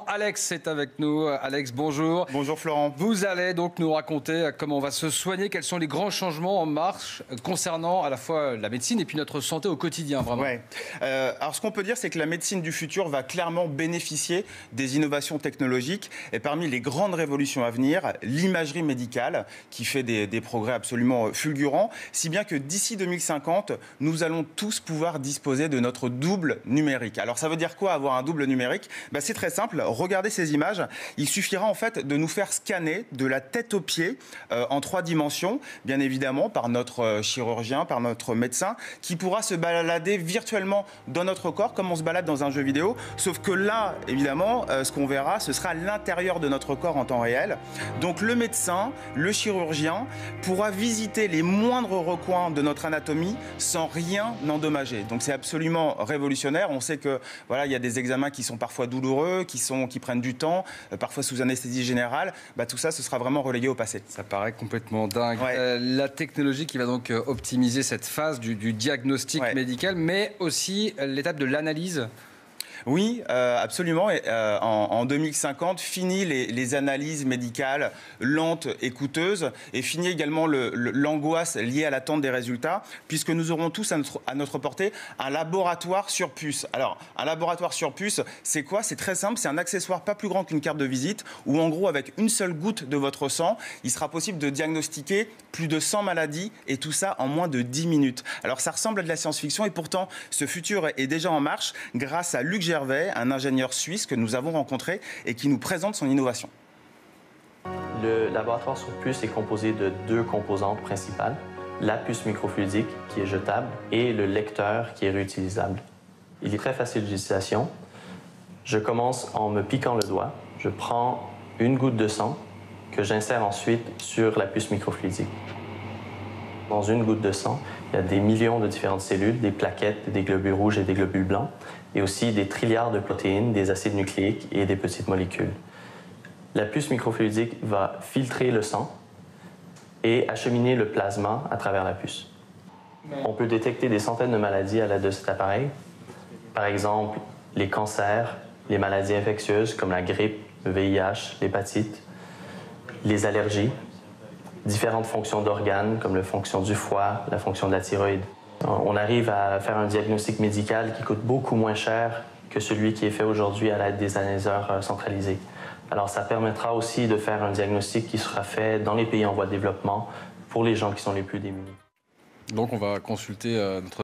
Alex est avec nous. Alex, bonjour. Bonjour Florent. Vous allez donc nous raconter comment on va se soigner, quels sont les grands changements en marche concernant à la fois la médecine et puis notre santé au quotidien, vraiment. Ouais. Alors ce qu'on peut dire, c'est que la médecine du futur va clairement bénéficier des innovations technologiques. Et parmi les grandes révolutions à venir, l'imagerie médicale, qui fait des progrès absolument fulgurants, si bien que d'ici 2050, nous allons tous pouvoir disposer de notre double numérique. Alors ça veut dire quoi, avoir un double numérique? C'est très simple. Regardez ces images. Il suffira en fait de nous faire scanner de la tête aux pieds en 3 dimensions, bien évidemment par notre chirurgien, par notre médecin, qui pourra se balader virtuellement dans notre corps comme on se balade dans un jeu vidéo. Sauf que là, évidemment, ce qu'on verra, ce sera l'intérieur de notre corps en temps réel. Donc le médecin, le chirurgien pourra visiter les moindres recoins de notre anatomie sans rien endommager. Donc c'est absolument révolutionnaire. On sait que voilà, il y a des examens qui sont parfois douloureux, qui prennent du temps, parfois sous anesthésie générale. Tout ça, ce sera vraiment relégué au passé. Ça paraît complètement dingue. Ouais. La technologie qui va donc optimiser cette phase du diagnostic médical, mais aussi l'étape de l'analyse. Oui, absolument. Et, en 2050, fini les analyses médicales lentes et coûteuses, et fini également l'angoisse liée à l'attente des résultats, puisque nous aurons tous à notre portée un laboratoire sur puce. Alors, un laboratoire sur puce, c'est quoi? C'est très simple, c'est un accessoire pas plus grand qu'une carte de visite, où en gros, avec une seule goutte de votre sang, il sera possible de diagnostiquer plus de 100 maladies, et tout ça en moins de 10 minutes. Alors, ça ressemble à de la science-fiction, et pourtant, ce futur est déjà en marche grâce à Luc Gervais, un ingénieur suisse que nous avons rencontré et qui nous présente son innovation. Le laboratoire sur puce est composé de 2 composantes principales, la puce microfluidique qui est jetable et le lecteur qui est réutilisable. Il est très facile d'utilisation. Je commence en me piquant le doigt. Je prends une goutte de sang que j'insère ensuite sur la puce microfluidique. Dans une goutte de sang, il y a des millions de différentes cellules, des plaquettes, des globules rouges et des globules blancs, et aussi des trilliards de protéines, des acides nucléiques et des petites molécules. La puce microfluidique va filtrer le sang et acheminer le plasma à travers la puce. On peut détecter des centaines de maladies à l'aide de cet appareil. Par exemple, les cancers, les maladies infectieuses comme la grippe, le VIH, l'hépatite, les allergies, différentes fonctions d'organes, comme la fonction du foie, la fonction de la thyroïde. On arrive à faire un diagnostic médical qui coûte beaucoup moins cher que celui qui est fait aujourd'hui à l'aide des analyseurs centralisés. Alors, ça permettra aussi de faire un diagnostic qui sera fait dans les pays en voie de développement pour les gens qui sont les plus démunis. Donc, on va consulter notre